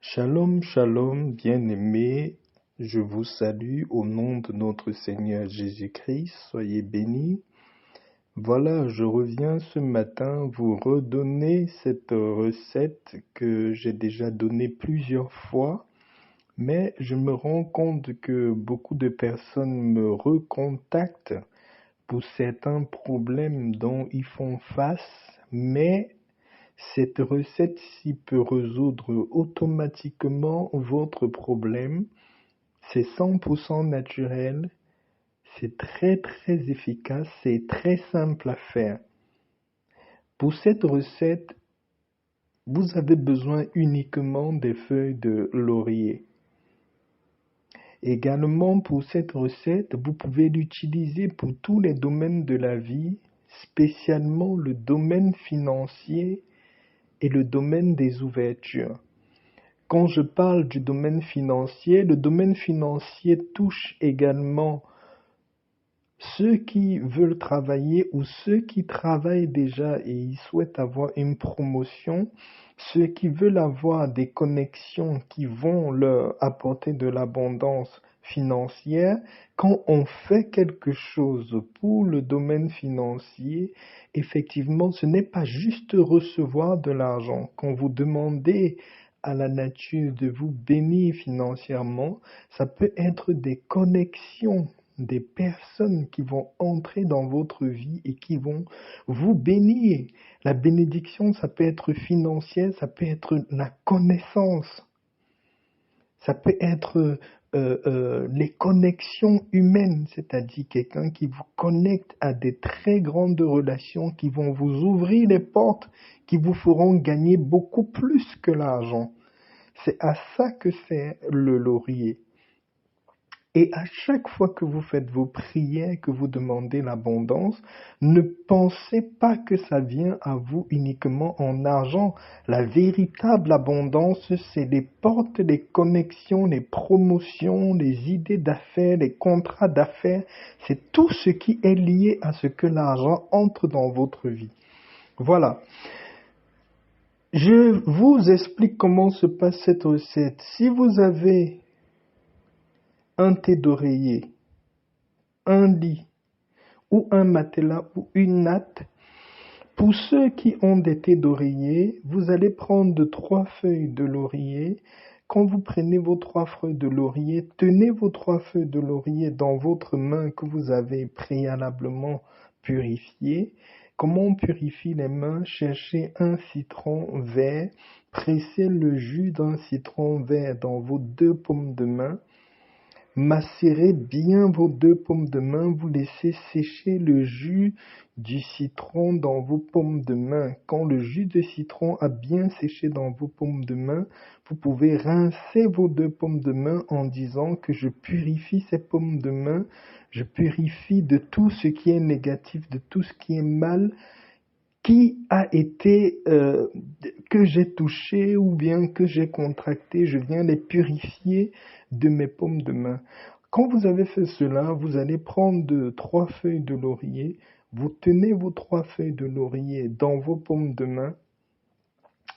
Shalom, shalom, bien-aimés, je vous salue au nom de notre Seigneur Jésus-Christ, soyez bénis. Voilà, je reviens ce matin vous redonner cette recette que j'ai déjà donnée plusieurs fois, mais je me rends compte que beaucoup de personnes me recontactent pour certains problèmes dont ils font face, mais cette recette-ci peut résoudre automatiquement votre problème. C'est 100% naturel, c'est très efficace, c'est très simple à faire. Pour cette recette, vous avez besoin uniquement des feuilles de laurier. Également, pour cette recette, vous pouvez l'utiliser pour tous les domaines de la vie, spécialement le domaine financier et le domaine des ouvertures. Quand je parle du domaine financier, le domaine financier touche également ceux qui veulent travailler ou ceux qui travaillent déjà et ils souhaitent avoir une promotion, ceux qui veulent avoir des connexions qui vont leur apporter de l'abondance financière. Quand on fait quelque chose pour le domaine financier, effectivement, ce n'est pas juste recevoir de l'argent. Quand vous demandez à la nature de vous bénir financièrement, ça peut être des connexions, des personnes qui vont entrer dans votre vie et qui vont vous bénir. La bénédiction, ça peut être financière, ça peut être la connaissance, ça peut être les connexions humaines, c'est-à-dire quelqu'un qui vous connecte à des très grandes relations qui vont vous ouvrir les portes, qui vous feront gagner beaucoup plus que l'argent. C'est à ça que sert le laurier. Et à chaque fois que vous faites vos prières, que vous demandez l'abondance, ne pensez pas que ça vient à vous uniquement en argent. La véritable abondance, c'est les portes, les connexions, les promotions, les idées d'affaires, les contrats d'affaires. C'est tout ce qui est lié à ce que l'argent entre dans votre vie. Voilà. Je vous explique comment se passe cette recette. Si vous avez un thé d'oreiller, un lit ou un matelas ou une natte, pour ceux qui ont des thés d'oreiller, vous allez prendre 3 feuilles de laurier. Quand vous prenez vos 3 feuilles de laurier, tenez vos 3 feuilles de laurier dans votre main que vous avez préalablement purifiée. Comment on purifie les mains? Cherchez un citron vert, pressez le jus d'un citron vert dans vos 2 paumes de main. Macérez bien vos 2 paumes de main, vous laissez sécher le jus du citron dans vos paumes de main. Quand le jus de citron a bien séché dans vos paumes de main, vous pouvez rincer vos 2 paumes de main en disant que je purifie ces paumes de main, je purifie de tout ce qui est négatif, de tout ce qui est mal, qui a été, que j'ai touché ou bien que j'ai contracté, je viens les purifier de mes paumes de main. Quand vous avez fait cela, vous allez prendre 3 feuilles de laurier, vous tenez vos 3 feuilles de laurier dans vos paumes de main,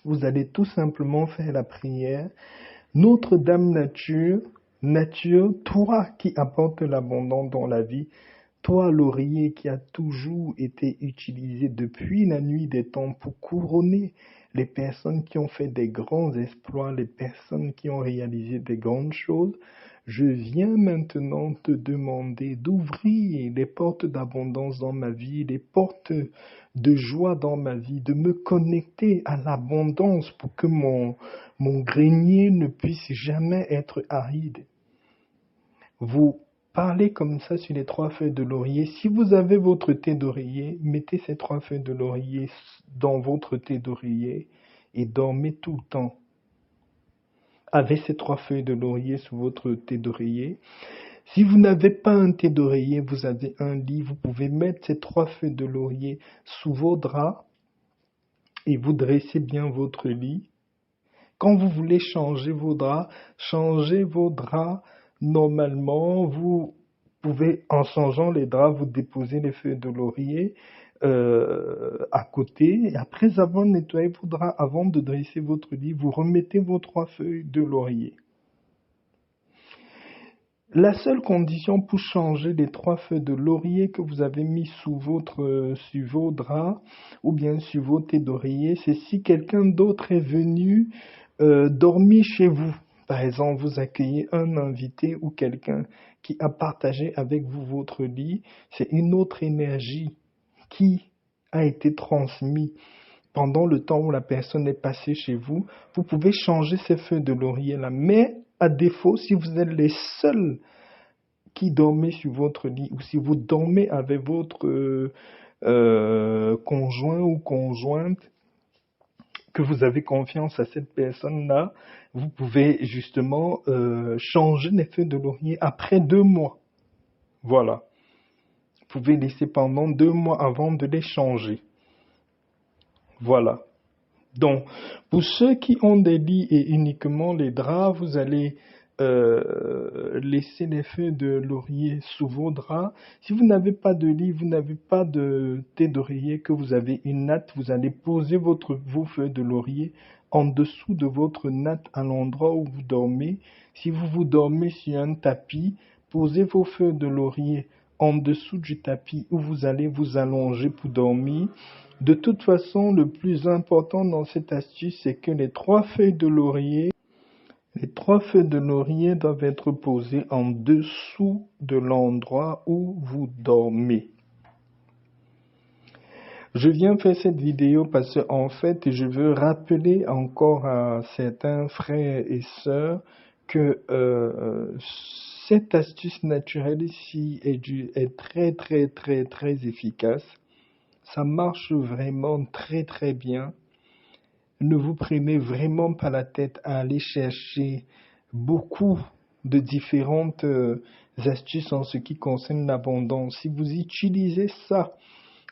vous allez tout simplement faire la prière. Notre-Dame nature, toi qui apportes l'abondance dans la vie, toi, laurier qui a toujours été utilisé depuis la nuit des temps pour couronner les personnes qui ont fait des grands exploits, les personnes qui ont réalisé des grandes choses, je viens maintenant te demander d'ouvrir les portes d'abondance dans ma vie, les portes de joie dans ma vie, de me connecter à l'abondance pour que mon grenier ne puisse jamais être aride. Vous parlez comme ça sur les 3 feuilles de laurier. Si vous avez votre thé d'oreiller, mettez ces 3 feuilles de laurier dans votre thé d'oreiller et dormez tout le temps avec ces 3 feuilles de laurier sur votre thé d'oreiller. Si vous n'avez pas un thé d'oreiller, vous avez un lit, vous pouvez mettre ces 3 feuilles de laurier sous vos draps et vous dressez bien votre lit. Quand vous voulez changer vos draps normalement. Vous pouvez, en changeant les draps, vous déposer les feuilles de laurier. à côté. Et après avoir nettoyé vos draps, avant de dresser votre lit, vous remettez vos 3 feuilles de laurier. La seule condition pour changer les 3 feuilles de laurier que vous avez mis sur vos draps ou bien sur vos thés d'oreiller, c'est si quelqu'un d'autre est venu dormir chez vous. Par exemple, vous accueillez un invité ou quelqu'un qui a partagé avec vous votre lit. C'est une autre énergie qui a été transmise pendant le temps où la personne est passée chez vous. Vous pouvez changer ces feuilles de laurier là. Mais à défaut, si vous êtes les seuls qui dormez sur votre lit ou si vous dormez avec votre conjoint ou conjointe, que vous avez confiance à cette personne-là, vous pouvez justement changer les feuilles de laurier après 2 mois. Voilà. Vous pouvez laisser pendant 2 mois avant de les changer. Voilà. Donc, pour ceux qui ont des lits et uniquement les draps, vous allez laisser les feuilles de laurier sous vos draps. Si vous n'avez pas de lit, vous n'avez pas de thé d'oreiller, que vous avez une natte, vous allez poser vos feuilles de laurier en dessous de votre natte à l'endroit où vous dormez. Si vous dormez sur un tapis, posez vos feuilles de laurier en dessous du tapis où vous allez vous allonger pour dormir. De toute façon, le plus important dans cette astuce, c'est que les 3 feuilles de laurier doivent être posées en dessous de l'endroit où vous dormez. Je viens faire cette vidéo parce que, en fait, je veux rappeler encore à certains frères et sœurs que cette astuce naturelle ici est très, très, très, très efficace. Ça marche vraiment très très bien. Ne vous prenez vraiment pas la tête à aller chercher beaucoup de différentes astuces en ce qui concerne l'abondance. Si vous utilisez ça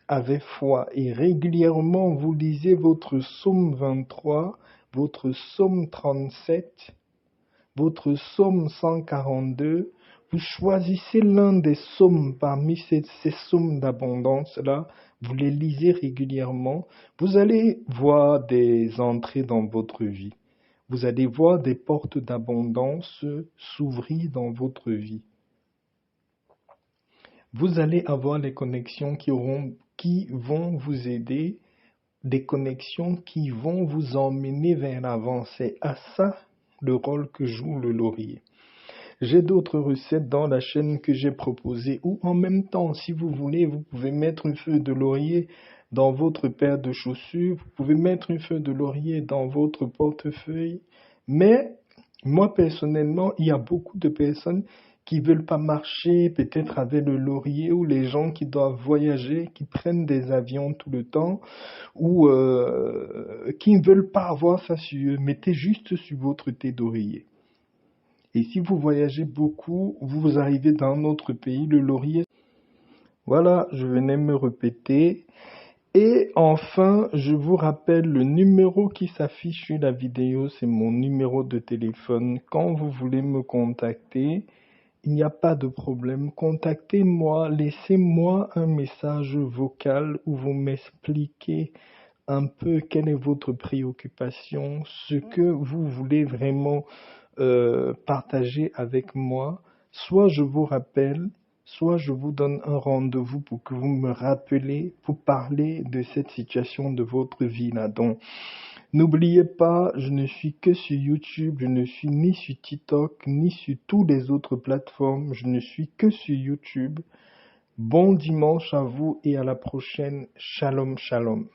avec foi et régulièrement vous lisez votre psaume 23, votre psaume 37, votre psaume 142, vous choisissez l'un des psaumes parmi ces psaumes d'abondance-là, vous les lisez régulièrement, vous allez voir des entrées dans votre vie. Vous allez voir des portes d'abondance s'ouvrir dans votre vie. Vous allez avoir les connexions qui vont vous aider, des connexions qui vont vous emmener vers l'avant. C'est à ça le rôle que joue le laurier. J'ai d'autres recettes dans la chaîne que j'ai proposées ou en même temps, si vous voulez, vous pouvez mettre une feuille de laurier dans votre paire de chaussures, vous pouvez mettre une feuille de laurier dans votre portefeuille. Mais moi, personnellement, il y a beaucoup de personnes qui ne veulent pas marcher peut-être avec le laurier ou les gens qui doivent voyager, qui prennent des avions tout le temps ou qui ne veulent pas avoir ça sur eux. Mettez juste sur votre thé d'oreiller. Et si vous voyagez beaucoup, vous arrivez dans un autre pays, le laurier. Voilà, je venais me répéter. Et enfin, je vous rappelle le numéro qui s'affiche sur la vidéo, c'est mon numéro de téléphone. Quand vous voulez me contacter, il n'y a pas de problème. Contactez-moi, laissez-moi un message vocal où vous m'expliquez un peu quelle est votre préoccupation, ce que vous voulez vraiment partager avec moi. Soit je vous rappelle, soit je vous donne un rendez-vous pour que vous me rappelez pour parler de cette situation de votre vie là. Donc, n'oubliez pas, je ne suis que sur YouTube, je ne suis ni sur TikTok, ni sur toutes les autres plateformes, je ne suis que sur YouTube. Bon dimanche à vous et à la prochaine. Shalom, shalom.